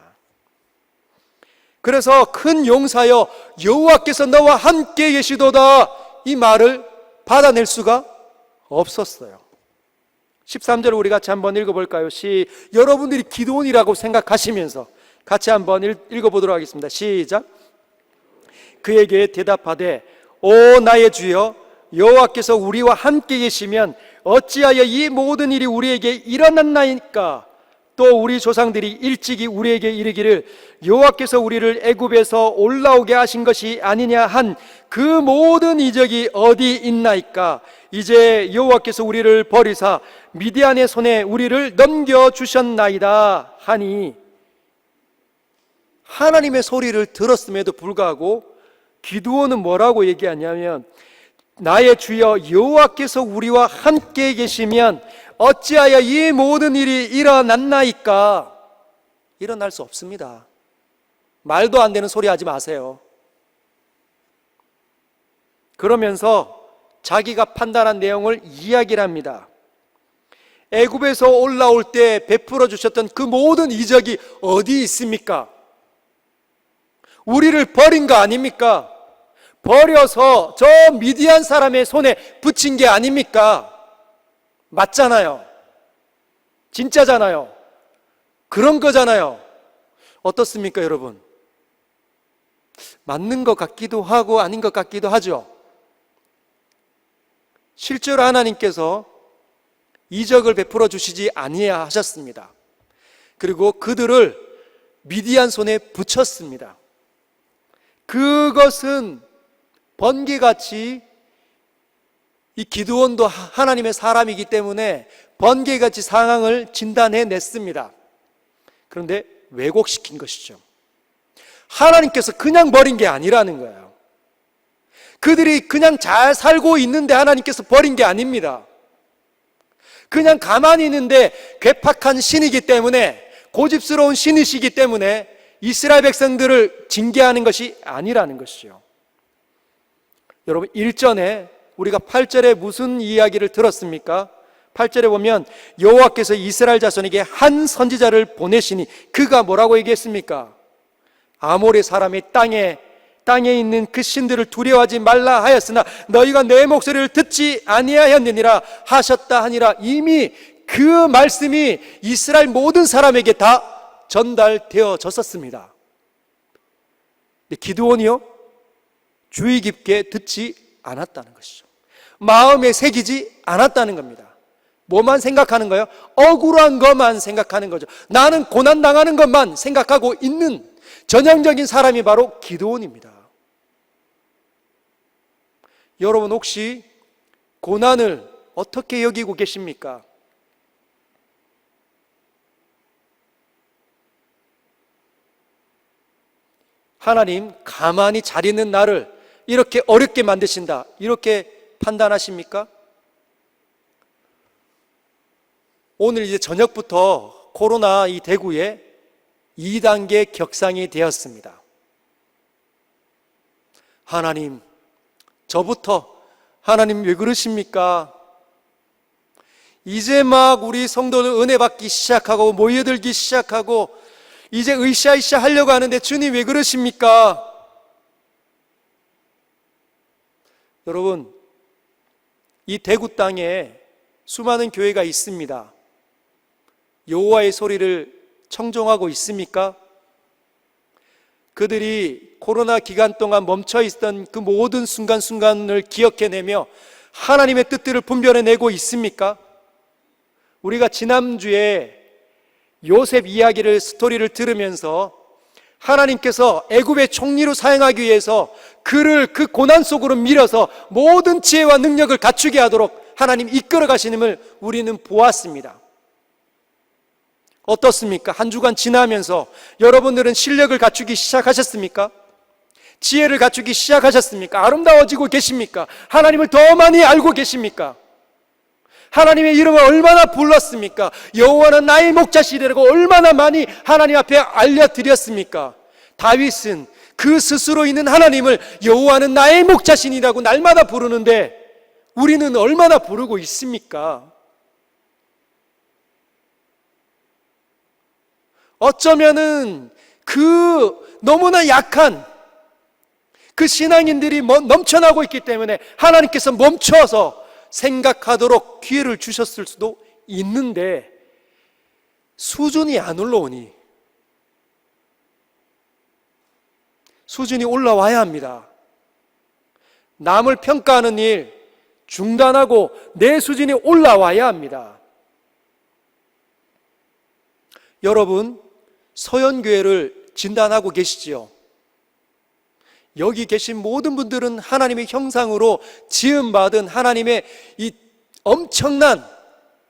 그래서 큰 용사여 여호와께서 너와 함께 계시도다, 이 말을 받아낼 수가 없었어요. 13절 우리 같이 한번 읽어볼까요? 여러분들이 기드온이라고 생각하시면서 같이 한번 읽어보도록 하겠습니다. 시작. 그에게 대답하되 오 나의 주여 여호와께서 우리와 함께 계시면 어찌하여 이 모든 일이 우리에게 일어났나이까? 또 우리 조상들이 일찍이 우리에게 이르기를 여호와께서 우리를 애굽에서 올라오게 하신 것이 아니냐 한 그 모든 이적이 어디 있나이까? 이제 여호와께서 우리를 버리사 미디안의 손에 우리를 넘겨주셨나이다 하니, 하나님의 소리를 들었음에도 불구하고 기드온은 뭐라고 얘기하냐면 나의 주여 여호와께서 우리와 함께 계시면 어찌하여 이 모든 일이 일어났나이까? 일어날 수 없습니다. 말도 안 되는 소리 하지 마세요. 그러면서 자기가 판단한 내용을 이야기를 합니다. 애굽에서 올라올 때 베풀어 주셨던 그 모든 이적이 어디 있습니까? 우리를 버린 거 아닙니까? 버려서 저 미디안 사람의 손에 붙인 게 아닙니까? 맞잖아요. 진짜잖아요. 그런 거잖아요. 어떻습니까, 여러분? 맞는 것 같기도 하고 아닌 것 같기도 하죠. 실제로 하나님께서 이적을 베풀어 주시지 아니하셨습니다. 그리고 그들을 미디안 손에 붙였습니다. 그것은 번개같이, 이 기드온도 하나님의 사람이기 때문에 번개같이 상황을 진단해냈습니다. 그런데 왜곡시킨 것이죠. 하나님께서 그냥 버린 게 아니라는 거예요. 그들이 그냥 잘 살고 있는데 하나님께서 버린 게 아닙니다. 그냥 가만히 있는데 괴팍한 신이기 때문에, 고집스러운 신이시기 때문에 이스라엘 백성들을 징계하는 것이 아니라는 것이죠. 여러분, 일전에 우리가 8절에 무슨 이야기를 들었습니까? 8절에 보면 여호와께서 이스라엘 자손에게 한 선지자를 보내시니 그가 뭐라고 얘기했습니까? 아모리 사람의 땅에 있는 그 신들을 두려워하지 말라 하였으나 너희가 내 목소리를 듣지 아니하였느니라 하셨다 하니라. 이미 그 말씀이 이스라엘 모든 사람에게 다 전달되어졌었습니다. 근데 기드온이요? 주의 깊게 듣지 않았다는 것이죠. 마음에 새기지 않았다는 겁니다. 뭐만 생각하는 거예요? 억울한 것만 생각하는 거죠. 나는 고난당하는 것만 생각하고 있는 전형적인 사람이 바로 기드온입니다. 여러분, 혹시 고난을 어떻게 여기고 계십니까? 하나님 가만히 잘 있는 나를 이렇게 어렵게 만드신다, 이렇게 판단하십니까? 오늘 이제 저녁부터 코로나 이 대구에 2단계 격상이 되었습니다. 하나님, 저부터 하나님 왜 그러십니까? 이제 막 우리 성도들 은혜 받기 시작하고 모여들기 시작하고 이제 으쌰으쌰 하려고 하는데 주님 왜 그러십니까? 여러분, 이 대구 땅에 수많은 교회가 있습니다. 여호와의 소리를 청종하고 있습니까? 그들이 코로나 기간 동안 멈춰 있던 그 모든 순간순간을 기억해내며 하나님의 뜻들을 분별해내고 있습니까? 우리가 지난주에 요셉 이야기를, 스토리를 들으면서 하나님께서 애굽의 총리로 사용하기 위해서 그를 그 고난 속으로 밀어서 모든 지혜와 능력을 갖추게 하도록 하나님 이끌어 가시는을 우리는 보았습니다. 어떻습니까? 한 주간 지나면서 여러분들은 실력을 갖추기 시작하셨습니까? 지혜를 갖추기 시작하셨습니까? 아름다워지고 계십니까? 하나님을 더 많이 알고 계십니까? 하나님의 이름을 얼마나 불렀습니까? 여호와는 나의 목자시되라고 얼마나 많이 하나님 앞에 알려드렸습니까? 다윗은 그 스스로 있는 하나님을 여호와는 나의 목자신이라고 날마다 부르는데 우리는 얼마나 부르고 있습니까? 어쩌면은 그 너무나 약한 그 신앙인들이 넘쳐나고 있기 때문에 하나님께서 멈춰서 생각하도록 기회를 주셨을 수도 있는데 수준이 안 올라오니 수준이 올라와야 합니다. 남을 평가하는 일 중단하고 내 수준이 올라와야 합니다. 여러분, 서연교회를 진단하고 계시지요? 여기 계신 모든 분들은 하나님의 형상으로 지음받은 하나님의 이 엄청난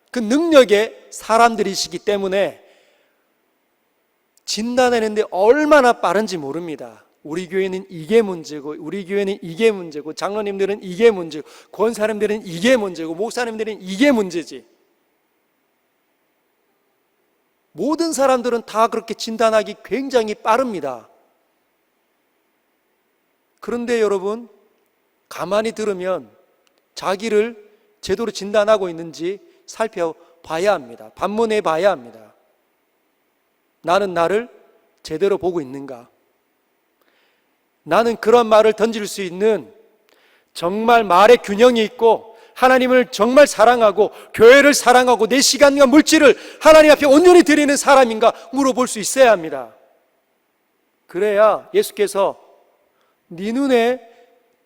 그 능력의 사람들이시기 때문에 진단하는데 얼마나 빠른지 모릅니다. 우리 교회는 이게 문제고, 우리 교회는 이게 문제고, 장로님들은 이게 문제고, 권사님들은 이게 문제고, 목사님들은 이게 문제지. 모든 사람들은 다 그렇게 진단하기 굉장히 빠릅니다. 그런데 여러분, 가만히 들으면 자기를 제대로 진단하고 있는지 살펴봐야 합니다. 반문해 봐야 합니다. 나는 나를 제대로 보고 있는가? 나는 그런 말을 던질 수 있는 정말 말의 균형이 있고 하나님을 정말 사랑하고 교회를 사랑하고 내 시간과 물질을 하나님 앞에 온전히 드리는 사람인가 물어볼 수 있어야 합니다. 그래야 예수께서 네 눈에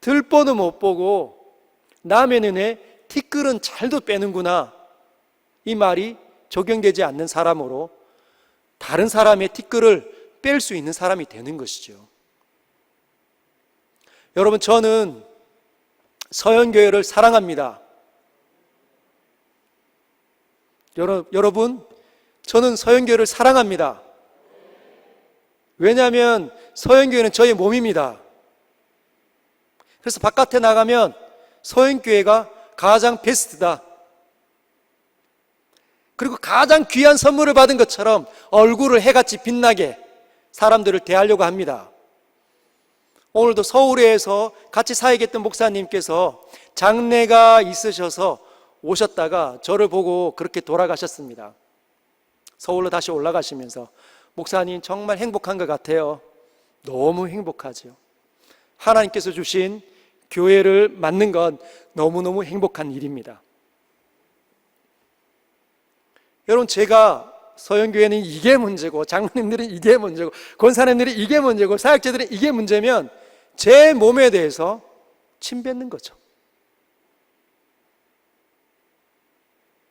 들보도 못 보고 남의 눈에 티끌은 잘도 빼는구나, 이 말이 적용되지 않는 사람으로 다른 사람의 티끌을 뺄 수 있는 사람이 되는 것이죠. 여러분, 저는 서연교회를 사랑합니다. 여러분, 저는 서연교회를 사랑합니다. 왜냐하면 서연교회는 저의 몸입니다. 그래서 바깥에 나가면 서연교회가 가장 베스트다, 그리고 가장 귀한 선물을 받은 것처럼 얼굴을 해같이 빛나게 사람들을 대하려고 합니다. 오늘도 서울에서 같이 사역했던 목사님께서 장례가 있으셔서 오셨다가 저를 보고 그렇게 돌아가셨습니다. 서울로 다시 올라가시면서 목사님 정말 행복한 것 같아요. 너무 행복하죠. 하나님께서 주신 교회를 맡는 건 너무너무 행복한 일입니다. 여러분, 제가 서연교회는 이게 문제고 장로님들은 이게 문제고 권사님들은 이게 문제고 사역자들은 이게 문제면 제 몸에 대해서 침 뱉는 거죠.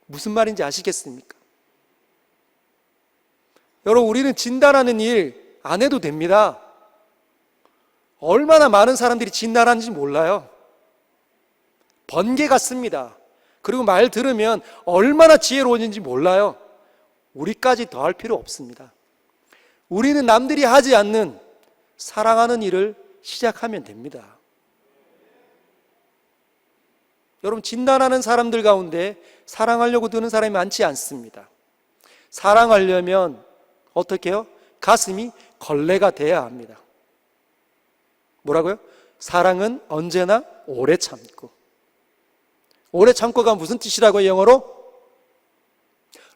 무슨 말인지 아시겠습니까? 여러분, 우리는 진단하는 일 안 해도 됩니다. 얼마나 많은 사람들이 진단하는지 몰라요. 번개 같습니다. 그리고 말 들으면 얼마나 지혜로운지 몰라요. 우리까지 더 할 필요 없습니다. 우리는 남들이 하지 않는 사랑하는 일을 시작하면 됩니다. 여러분, 진단하는 사람들 가운데 사랑하려고 드는 사람이 많지 않습니다. 사랑하려면 어떻게 해요? 가슴이 걸레가 돼야 합니다. 뭐라고요? 사랑은 언제나 오래 참고. 오래 참고가 무슨 뜻이라고요, 영어로?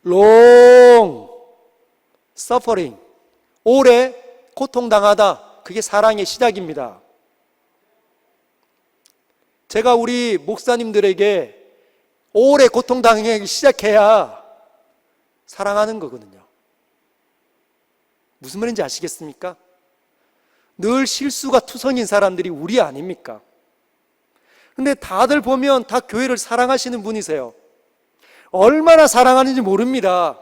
long suffering, 오래 고통당하다. 그게 사랑의 시작입니다. 제가 우리 목사님들에게 오래 고통당하기 시작해야 사랑하는 거거든요. 무슨 말인지 아시겠습니까? 늘 실수가 투성인 사람들이 우리 아닙니까? 근데 다들 보면 다 교회를 사랑하시는 분이세요. 얼마나 사랑하는지 모릅니다.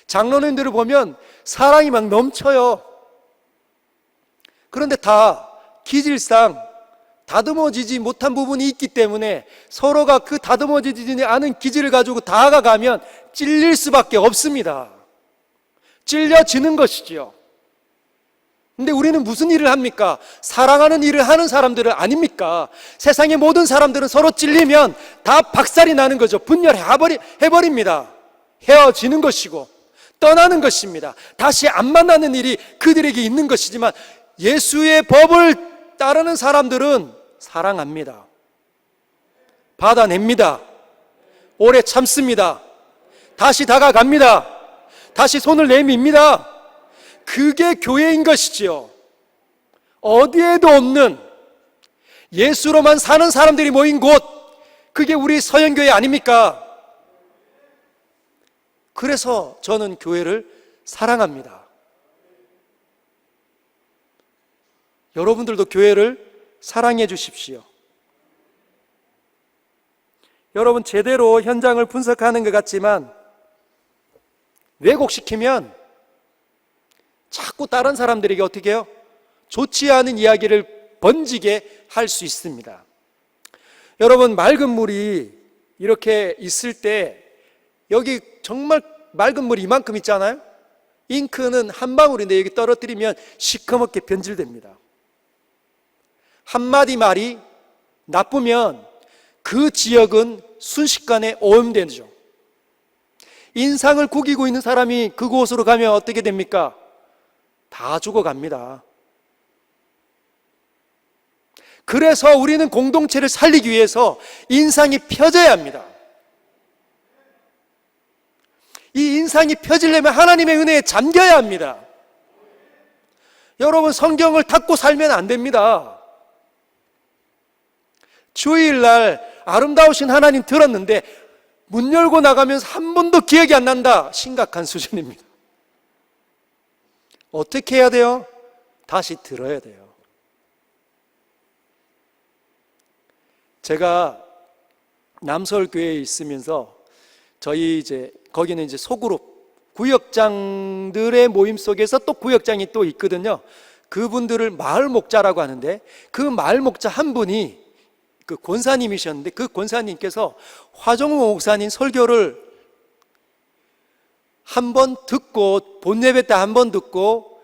장로님들을 보면 사랑이 막 넘쳐요. 그런데 다 기질상 다듬어지지 못한 부분이 있기 때문에 서로가 그 다듬어지지 않은 기질을 가지고 다가가면 찔릴 수밖에 없습니다. 찔려지는 것이지요. 근데 우리는 무슨 일을 합니까? 사랑하는 일을 하는 사람들은 아닙니까? 세상의 모든 사람들은 서로 찔리면 다 박살이 나는 거죠. 분열해버립니다. 헤어지는 것이고 떠나는 것입니다. 다시 안 만나는 일이 그들에게 있는 것이지만 예수의 법을 따르는 사람들은 사랑합니다. 받아냅니다. 오래 참습니다. 다시 다가갑니다. 다시 손을 내밉니다. 그게 교회인 것이지요. 어디에도 없는 예수로만 사는 사람들이 모인 곳, 그게 우리 서영교회 아닙니까? 그래서 저는 교회를 사랑합니다. 여러분들도 교회를 사랑해 주십시오. 여러분, 제대로 현장을 분석하는 것 같지만 왜곡시키면 자꾸 다른 사람들에게 어떻게 해요? 좋지 않은 이야기를 번지게 할 수 있습니다. 여러분, 맑은 물이 이렇게 있을 때 여기 정말 맑은 물이 이만큼 있잖아요. 잉크는 한 방울인데 여기 떨어뜨리면 시커멓게 변질됩니다. 한마디 말이 나쁘면 그 지역은 순식간에 오염되죠. 인상을 구기고 있는 사람이 그곳으로 가면 어떻게 됩니까? 다 죽어갑니다. 그래서 우리는 공동체를 살리기 위해서 인상이 펴져야 합니다. 이 인상이 펴지려면 하나님의 은혜에 잠겨야 합니다. 여러분, 성경을 닫고 살면 안 됩니다. 주일날 아름다우신 하나님 들었는데 문 열고 나가면서 한 번도 기억이 안 난다. 심각한 수준입니다. 어떻게 해야 돼요? 다시 들어야 돼요. 제가 남서울교회에 있으면서 저희 거기는 소그룹 구역장들의 모임 속에서 또 구역장이 또 있거든요. 그분들을 마을 목자라고 하는데 그 마을 목자 한 분이 그 권사님이셨는데 그 권사님께서 화종호 목사님 설교를 한 번 듣고 본예배 때 한 번 듣고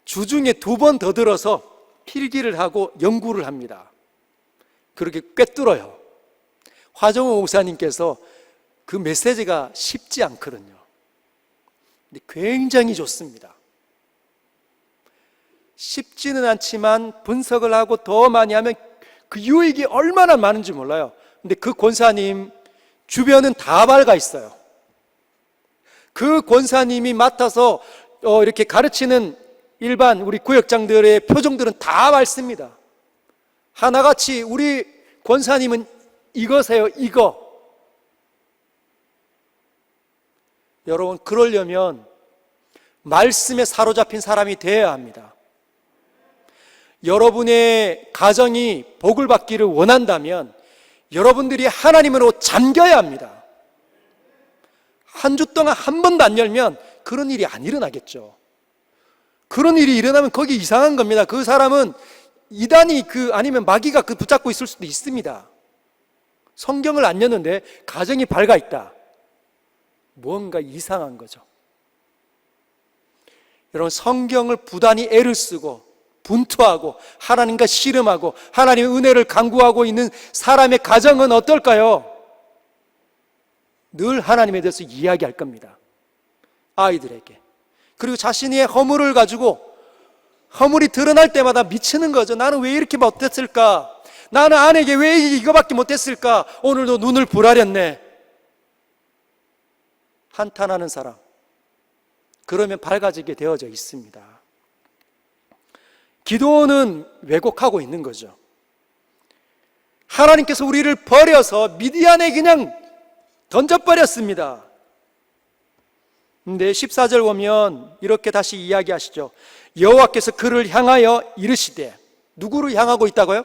주중에 2번 더 들어서 필기를 하고 연구를 합니다. 그렇게 꿰뚫어요. 화종호 목사님께서 그 메시지가 쉽지 않거든요. 근데 굉장히 좋습니다. 쉽지는 않지만 분석을 하고 더 많이 하면 그 유익이 얼마나 많은지 몰라요. 근데 그 권사님 주변은 다 밝아 있어요. 그 권사님이 맡아서 이렇게 가르치는 일반 우리 구역장들의 표정들은 다 밝습니다. 하나같이 우리 권사님은 이거세요, 이거. 여러분, 그러려면 말씀에 사로잡힌 사람이 되어야 합니다. 여러분의 가정이 복을 받기를 원한다면 여러분들이 하나님으로 잠겨야 합니다. 한 주 동안 한 번도 안 열면 그런 일이 안 일어나겠죠. 그런 일이 일어나면 거기 이상한 겁니다. 그 사람은 이단이 아니면 마귀가 붙잡고 있을 수도 있습니다. 성경을 안 여는데 가정이 밝아 있다. 뭔가 이상한 거죠. 여러분, 성경을 부단히 애를 쓰고 분투하고 하나님과 씨름하고 하나님의 은혜를 간구하고 있는 사람의 가정은 어떨까요? 늘 하나님에 대해서 이야기할 겁니다. 아이들에게. 그리고 자신의 허물을 가지고 허물이 드러날 때마다 미치는 거죠. 나는 왜 이렇게 못했을까? 나는 아내에게 왜 이거밖에 못했을까? 오늘도 눈을 부라렸네. 한탄하는 사람, 그러면 밝아지게 되어져 있습니다. 기도는 왜곡하고 있는 거죠. 하나님께서 우리를 버려서 미디안에 그냥 던져버렸습니다. 근데 14절 보면 이렇게 다시 이야기하시죠. 여호와께서 그를 향하여 이르시되, 누구를 향하고 있다고요?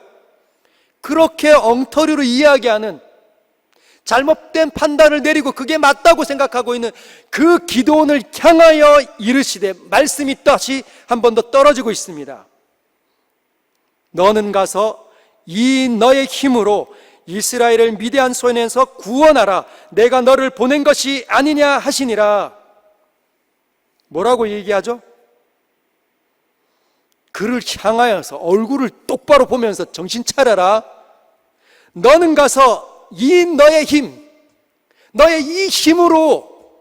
그렇게 엉터리로 이야기하는, 잘못된 판단을 내리고 그게 맞다고 생각하고 있는 그 기도원을 향하여 이르시되, 말씀이 다시 한 번 더 떨어지고 있습니다. 너는 가서 이 너의 힘으로 이스라엘을 미디안 손에서 구원하라. 내가 너를 보낸 것이 아니냐 하시니라. 뭐라고 얘기하죠? 그를 향하여서 얼굴을 똑바로 보면서 정신 차려라. 너는 가서 이 너의 힘, 너의 이 힘으로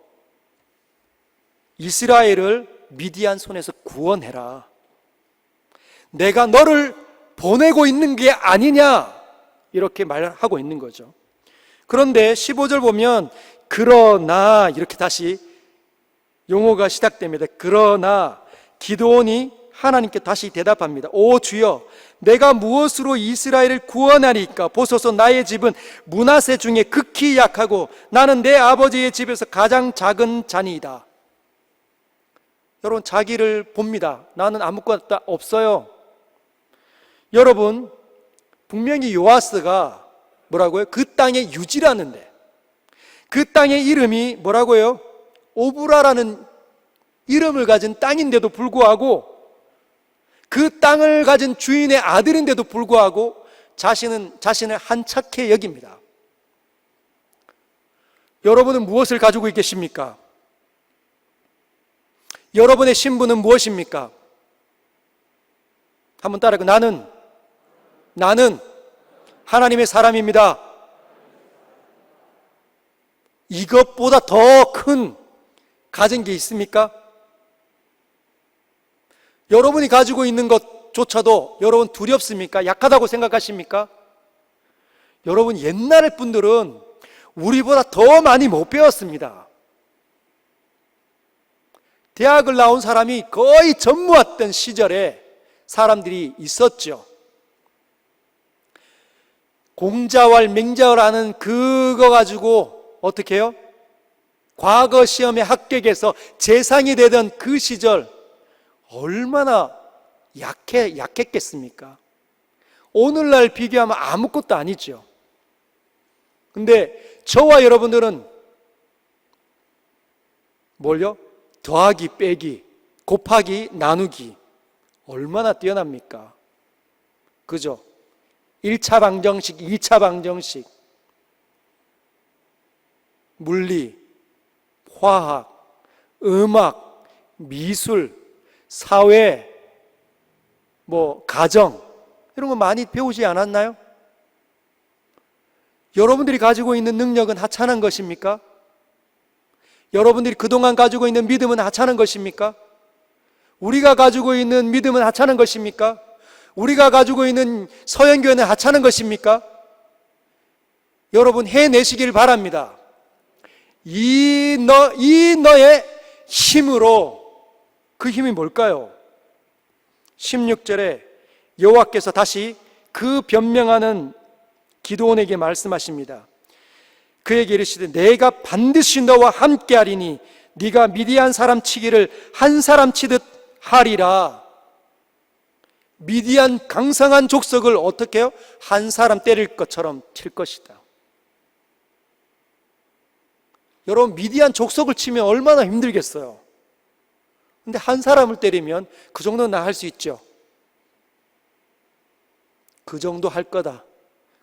이스라엘을 미디안 손에서 구원해라. 내가 너를 보내고 있는 게 아니냐, 이렇게 말하고 있는 거죠. 그런데 15절 보면 그러나, 이렇게 다시 용어가 시작됩니다. 그러나 기드온이 하나님께 다시 대답합니다. 오 주여, 내가 무엇으로 이스라엘을 구원하리까? 보소서, 나의 집은 므낫세 중에 극히 약하고 나는 내 아버지의 집에서 가장 작은 자니이다. 여러분, 자기를 봅니다. 나는 아무것도 없어요. 여러분, 분명히 요아스가 뭐라고요? 그 땅의 유지라는데, 그 땅의 이름이 뭐라고요? 오브라라는 이름을 가진 땅인데도 불구하고, 그 땅을 가진 주인의 아들인데도 불구하고 자신을 한착해 여깁니다. 여러분은 무엇을 가지고 계십니까? 여러분의 신분은 무엇입니까? 한번 따라해요. 나는 하나님의 사람입니다. 이것보다 더 큰 가진 게 있습니까? 여러분이 가지고 있는 것조차도 여러분 두렵습니까? 약하다고 생각하십니까? 여러분, 옛날 분들은 우리보다 더 많이 못 배웠습니다. 대학을 나온 사람이 거의 전무했던 시절에 사람들이 있었죠. 공자왈 맹자왈하는 그거 가지고 어떻게 해요? 과거 시험에 합격해서 재상이 되던 그 시절 얼마나 약했겠습니까? 오늘날 비교하면 아무것도 아니죠. 근데 저와 여러분들은 뭘요? 더하기, 빼기, 곱하기, 나누기 얼마나 뛰어납니까? 그죠? 1차 방정식, 2차 방정식, 물리, 화학, 음악, 미술, 사회, 가정, 이런 거 많이 배우지 않았나요? 여러분들이 가지고 있는 능력은 하찮은 것입니까? 여러분들이 그동안 가지고 있는 믿음은 하찮은 것입니까? 우리가 가지고 있는 믿음은 하찮은 것입니까? 우리가 가지고 있는 서연교회는 하찮은 것입니까? 여러분, 해내시길 바랍니다. 이 너의 힘으로. 그 힘이 뭘까요? 16절에 여호와께서 다시 그 변명하는 기드온에게 말씀하십니다. 그에게 이르시되, 내가 반드시 너와 함께하리니 네가 미디안 사람 치기를 한 사람 치듯 하리라. 미디안 강성한 족속을 어떻게 해요? 한 사람 때릴 것처럼 칠 것이다. 여러분, 미디안 족속을 치면 얼마나 힘들겠어요. 근데 한 사람을 때리면 그 정도는 나 할 수 있죠. 그 정도 할 거다.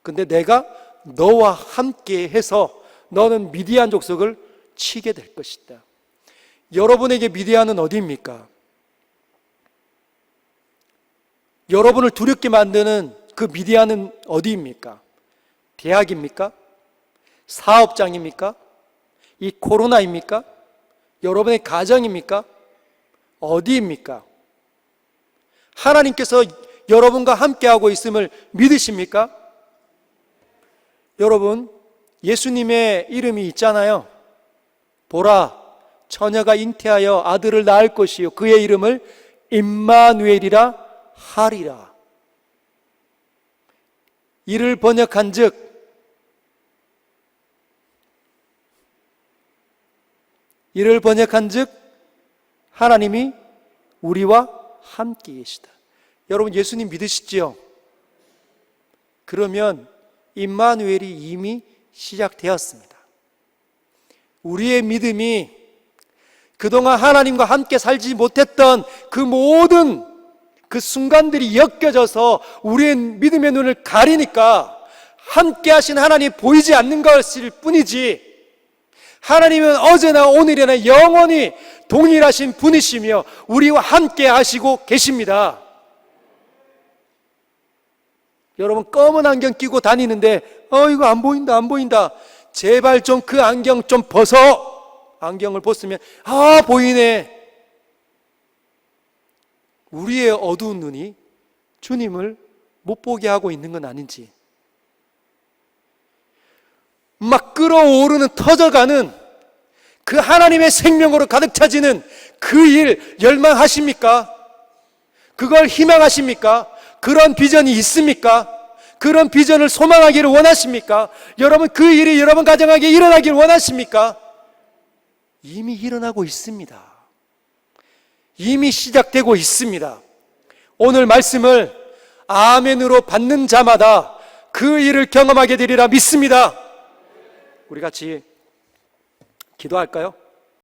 근데 내가 너와 함께 해서 너는 미디안 족속을 치게 될 것이다. 여러분에게 미디안은 어디입니까? 여러분을 두렵게 만드는 그 미디안은 어디입니까? 대학입니까? 사업장입니까? 이 코로나입니까? 여러분의 가정입니까? 어디입니까? 하나님께서 여러분과 함께하고 있음을 믿으십니까? 여러분, 예수님의 이름이 있잖아요. 보라, 처녀가 잉태하여 아들을 낳을 것이요 그의 이름을 임마누엘이라 하리라. 이를 번역한즉 하나님이 우리와 함께 계시다. 여러분 예수님 믿으시지요? 그러면 임마누엘이 이미 시작되었습니다. 우리의 믿음이 그동안 하나님과 함께 살지 못했던 그 모든 그 순간들이 엮여져서 우리의 믿음의 눈을 가리니까 함께 하신 하나님이 보이지 않는 것일 뿐이지, 하나님은 어제나 오늘이나 영원히 동일하신 분이시며 우리와 함께 하시고 계십니다. 여러분 검은 안경 끼고 다니는데 이거 안 보인다. 제발 좀 그 안경 좀 벗어. 안경을 벗으면 보이네. 우리의 어두운 눈이 주님을 못 보게 하고 있는 건 아닌지, 막 끓어오르는 터져가는 그 하나님의 생명으로 가득 차지는 그 일 열망하십니까? 그걸 희망하십니까? 그런 비전이 있습니까? 그런 비전을 소망하기를 원하십니까? 여러분 그 일이 여러분 가정에게 일어나기를 원하십니까? 이미 일어나고 있습니다. 이미 시작되고 있습니다. 오늘 말씀을 아멘으로 받는 자마다 그 일을 경험하게 되리라 믿습니다. 우리 같이 기도할까요?